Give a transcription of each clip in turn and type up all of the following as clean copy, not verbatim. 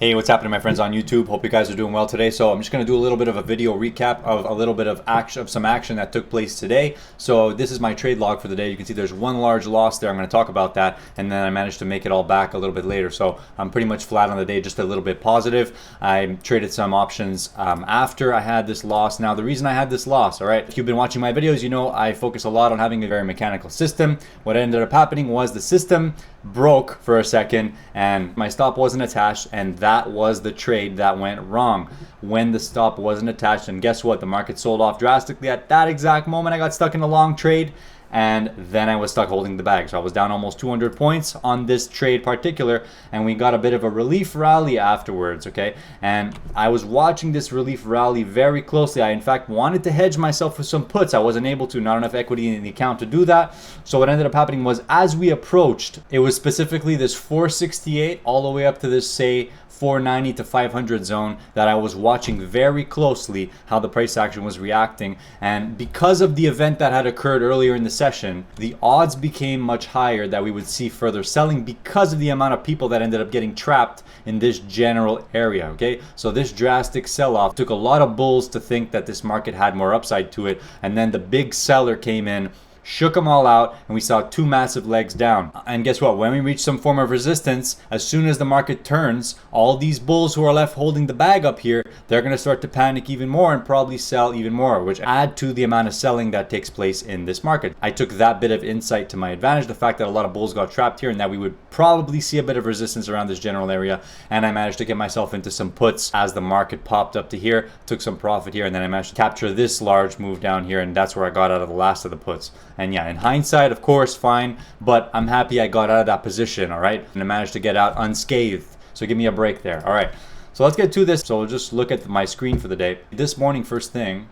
Hey, what's happening, my friends on YouTube? Hope you guys are doing well today. So I'm just going to do a little bit of a video recap of a little bit of action, of some action that took place today. So this is my trade log for the day. You can see there's one large loss there. I'm going to talk about that, and then I managed to make it all back a little bit later. So I'm pretty much flat on the day, just a little bit positive. I traded some options after I had this loss. Now, the reason I had this loss, all right, if you've been watching my videos, you know I focus a lot on having a very mechanical system. What ended up happening was the system broke for a second and my stop wasn't attached, and that was the trade that went wrong when the stop wasn't attached. And guess what? The market sold off drastically at that exact moment. I got stuck in a long trade, and then I was stuck holding the bag. So I was down almost 200 points on this trade particular, and we got a bit of a relief rally afterwards, okay? And I was watching this relief rally very closely. I, in fact, wanted to hedge myself with some puts. I wasn't able to, not enough equity in the account to do that. So what ended up happening was, as we approached, it was specifically this 468 all the way up to this, say, 490 to 500 zone that I was watching very closely how the price action was reacting. And because of the event that had occurred earlier in the session, the odds became much higher that we would see further selling because of the amount of people that ended up getting trapped in this general area, okay? So this drastic sell-off took a lot of bulls to think that this market had more upside to it, and then the big seller came in, shook them all out, and we saw two massive legs down. And guess what? When we reach some form of resistance, as soon as the market turns, all these bulls who are left holding the bag up here, they're going to start to panic even more and probably sell even more, which add to the amount of selling that takes place in this market. I took that bit of insight to my advantage, the fact that a lot of bulls got trapped here and that we would probably see a bit of resistance around this general area. And I managed to get myself into some puts as the market popped up to here, took some profit here, and then I managed to capture this large move down here, and that's where I got out of the last of the puts. And yeah, in hindsight, of course, fine, but I'm happy I got out of that position, all right? And I managed to get out unscathed, so give me a break there. All right, so let's get to this. So we'll just look at my screen for the day. This morning, first thing,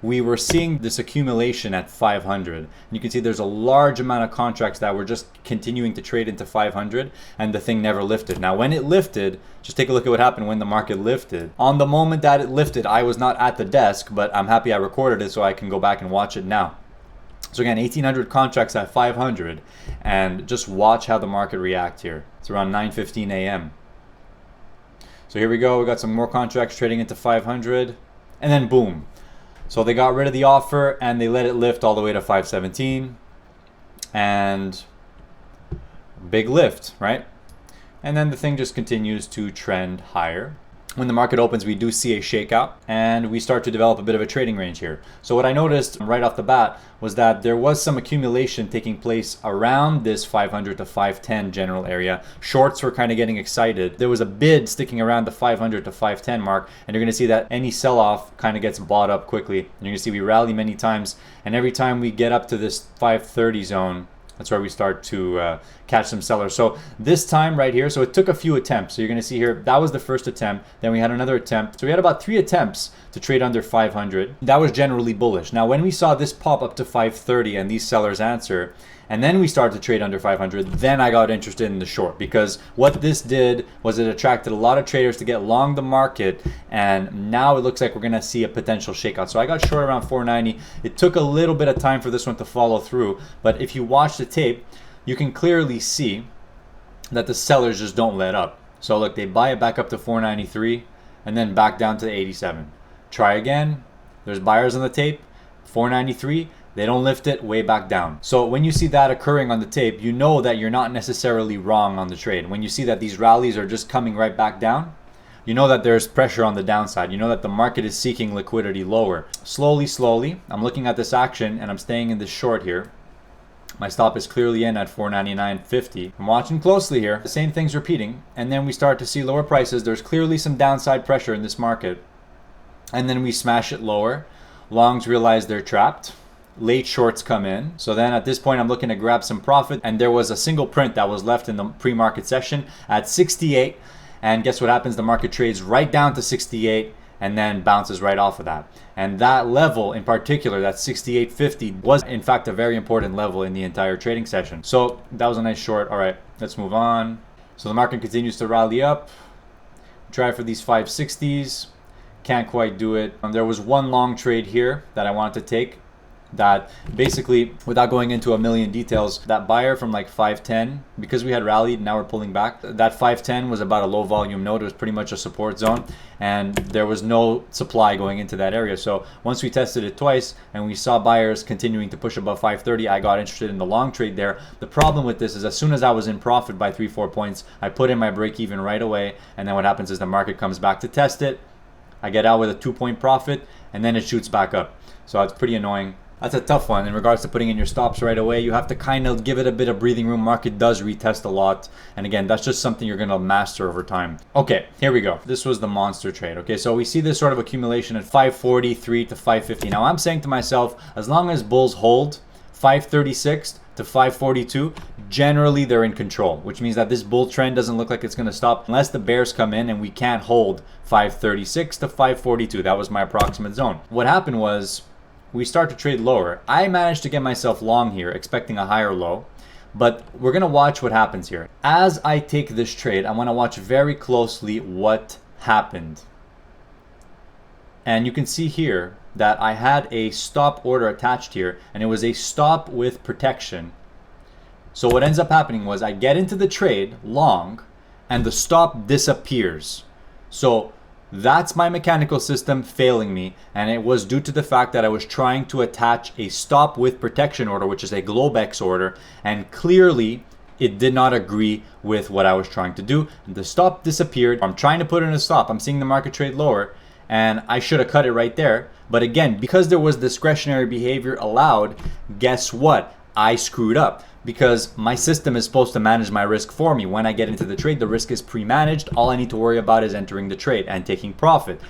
we were seeing this accumulation at 500. And you can see there's a large amount of contracts that were just continuing to trade into 500, and the thing never lifted. Now, when it lifted, just take a look at what happened when the market lifted. On the moment that it lifted, I was not at the desk, but I'm happy I recorded it so I can go back and watch it now. So again, 1,800 contracts at 500, and just watch how the market react here. It's around 9:15 a.m. So here we go. We got some more contracts trading into 500, and then boom. So they got rid of the offer and they let it lift all the way to 517, and big lift, right? And then the thing just continues to trend higher. When the market opens, we do see a shakeout and we start to develop a bit of a trading range here. So what I noticed right off the bat was that there was some accumulation taking place around this 500 to 510 general area. Shorts were kind of getting excited. There was a bid sticking around the 500 to 510 mark, and you're going to see that any sell-off kind of gets bought up quickly. And you're going to see we rally many times, and every time we get up to this 530 zone, that's where we start to catch some sellers. So this time right here, so it took a few attempts. So you're going to see here, that was the first attempt. Then we had another attempt. So we had about 3 attempts to trade under 500. That was generally bullish. Now, when we saw this pop up to 530 and these sellers answer, and then we started to trade under 500, then I got interested in the short, because what this did was it attracted a lot of traders to get long the market, and now it looks like we're going to see a potential shakeout. So I got short around 490. It took a little bit of time for this one to follow through, but if you watch the tape, you can clearly see that the sellers just don't let up. So look, they buy it back up to 493 and then back down to 87. Try again. There's buyers on the tape, 493. They don't lift it, way back down. So when you see that occurring on the tape, you know that you're not necessarily wrong on the trade. When you see that these rallies are just coming right back down, you know that there's pressure on the downside. You know that the market is seeking liquidity lower. Slowly, I'm looking at this action and I'm staying in this short here. My stop is clearly in at 499.50. I'm watching closely here. The same thing's repeating, and then we start to see lower prices. There's clearly some downside pressure in this market, and then we smash it lower. Longs realize they're trapped. Late shorts come in. So then at this point, I'm looking to grab some profit, and there was a single print that was left in the pre-market session at 68. And guess what happens? The market trades right down to 68 and then bounces right off of that. And that level in particular, that 68.50, was in fact a very important level in the entire trading session. So that was a nice short. All right, let's move on. So the market continues to rally up. Try for these 560s. Can't quite do it. There was one long trade here that I wanted to take. that basically, without going into a million details, that buyer from like 510, because we had rallied, now we're pulling back. That 510 was about a low volume node. It was pretty much a support zone, and there was no supply going into that area. So once we tested it twice and we saw buyers continuing to push above 530, I got interested in the long trade there. The problem with this is as soon as I was in profit by 3-4 points, I put in my break even right away, and then what happens is the market comes back to test it. I get out with a 2-point profit, and then it shoots back up. So it's pretty annoying. That's a tough one in regards to putting in your stops right away. You have to kind of give it a bit of breathing room. Market does retest a lot. And again, that's just something you're going to master over time. Okay, here we go. This was the monster trade. Okay, so we see this sort of accumulation at 543 to 550. Now I'm saying to myself, as long as bulls hold 536 to 542, generally they're in control, which means that this bull trend doesn't look like it's going to stop unless the bears come in and we can't hold 536 to 542. That was my approximate zone. What happened was, we start to trade lower. I managed to get myself long here, expecting a higher low, but we're gonna watch what happens here. As I take this trade, I wanna watch very closely what happened. And you can see here that I had a stop order attached here, and it was a stop with protection. So what ends up happening was I get into the trade long, and the stop disappears. So that's my mechanical system failing me, and it was due to the fact that I was trying to attach a stop with protection order, which is a Globex order, and clearly it did not agree with what I was trying to do. The stop disappeared. I'm trying to put in a stop. I'm seeing the market trade lower, and I should have cut it right there. But again, because there was discretionary behavior allowed, guess what? I screwed up. Because my system is supposed to manage my risk for me. When I get into the trade, the risk is pre-managed. All I need to worry about is entering the trade and taking profit.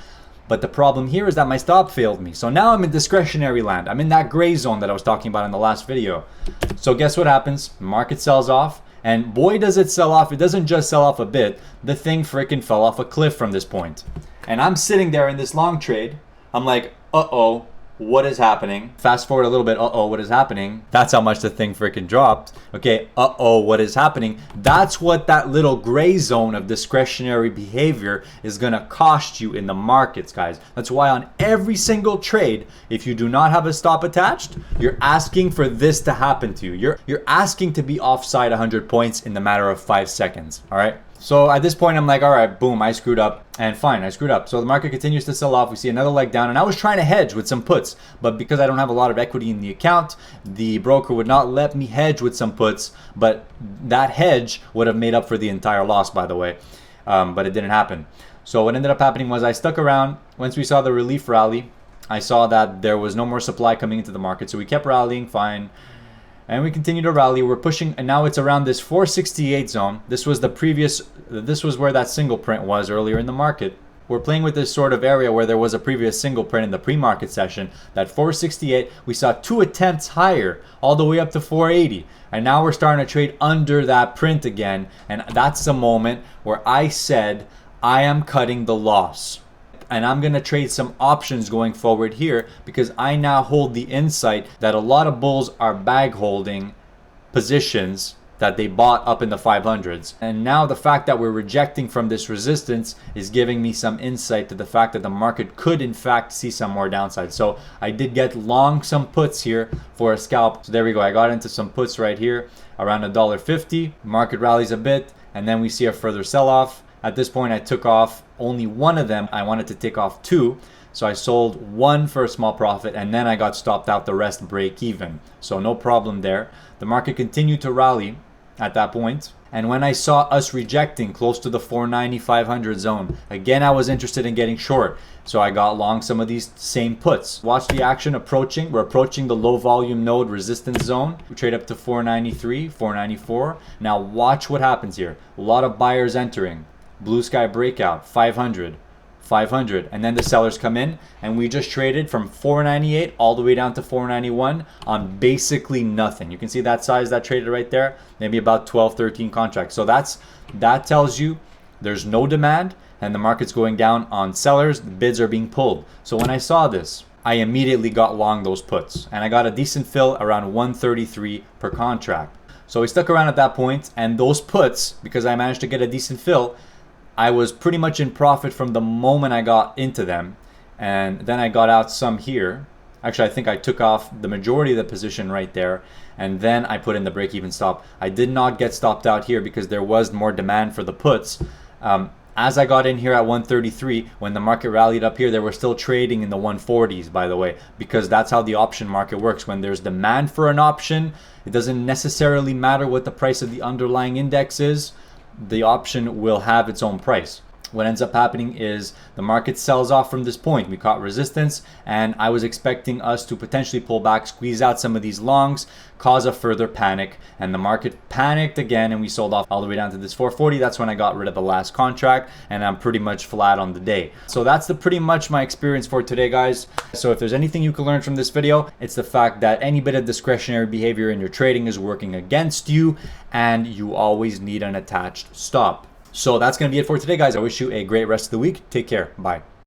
But the problem here is that my stop failed me. So now I'm in discretionary land. I'm in that gray zone that I was talking about in the last video. So guess what happens? Market sells off. And boy, does it sell off. It doesn't just sell off a bit. The thing freaking fell off a cliff from this point. And I'm sitting there in this long trade. I'm like, uh-oh. What is happening? Fast forward a little bit. Uh-oh, what is happening? That's how much the thing freaking dropped. Okay, uh-oh, what is happening? That's what that little gray zone of discretionary behavior is gonna cost you in the markets, guys. That's why on every single trade, if you do not have a stop attached, you're asking for this to happen to you. You're asking to be offside 100 points in the matter of 5 seconds, all right? So at this point, I'm like, all right, boom, I screwed up. And fine, I screwed up. So the market continues to sell off. We see another leg down. And I was trying to hedge with some puts. But because I don't have a lot of equity in the account, the broker would not let me hedge with some puts. But that hedge would have made up for the entire loss, by the way. But it didn't happen. So what ended up happening was I stuck around. Once we saw the relief rally, I saw that there was no more supply coming into the market. So we kept rallying, fine. And we continue to rally. We're pushing, and now it's around this 468 zone. This was where that single print was earlier in the market. We're playing with this sort of area where there was a previous single print in the pre-market session. That 468, we saw 2 attempts higher, all the way up to 480. And now we're starting to trade under that print again. And that's the moment where I said, I am cutting the loss. And I'm going to trade some options going forward here because I now hold the insight that a lot of bulls are bag holding positions that they bought up in the 500s. And now the fact that we're rejecting from this resistance is giving me some insight to the fact that the market could in fact see some more downside. So I did get long some puts here for a scalp. So there we go. I got into some puts right here around $1.50. Market rallies a bit and then we see a further sell-off. At this point, I took off only one of them. I wanted to take off 2. So I sold 1 for a small profit and then I got stopped out, the rest break even. So no problem there. The market continued to rally at that point. And when I saw us rejecting close to the 490, 500 zone, again, I was interested in getting short. So I got long some of these same puts. Watch the action approaching. We're approaching the low volume node resistance zone. We trade up to 493, 494. Now watch what happens here. A lot of buyers entering. Blue sky breakout, 500, 500, and then the sellers come in and we just traded from 498 all the way down to 491 on basically nothing. You can see that size that traded right there, maybe about 12, 13 contracts. So that tells you there's no demand and the market's going down on sellers. The bids are being pulled. So when I saw this, I immediately got long those puts and I got a decent fill around 133 per contract. So we stuck around at that point and those puts, because I managed to get a decent fill, I was pretty much in profit from the moment I got into them. And then I got out some here Actually, I think I took off the majority of the position right there, and then I put in the break-even stop. I did not get stopped out here because there was more demand for the puts. As I got in here at 133, when the market rallied up here, they were still trading in the 140s, by the way, because that's how the option market works. When there's demand for an option, it doesn't necessarily matter what the price of the underlying index is. The option will have its own price. What ends up happening is the market sells off from this point. We caught resistance, and I was expecting us to potentially pull back, squeeze out some of these longs, cause a further panic, and the market panicked again, and we sold off all the way down to this 440. That's when I got rid of the last contract, and I'm pretty much flat on the day. So that's pretty much my experience for today, guys. So if there's anything you can learn from this video, it's the fact that any bit of discretionary behavior in your trading is working against you, and you always need an attached stop. So that's going to be it for today, guys. I wish you a great rest of the week. Take care. Bye.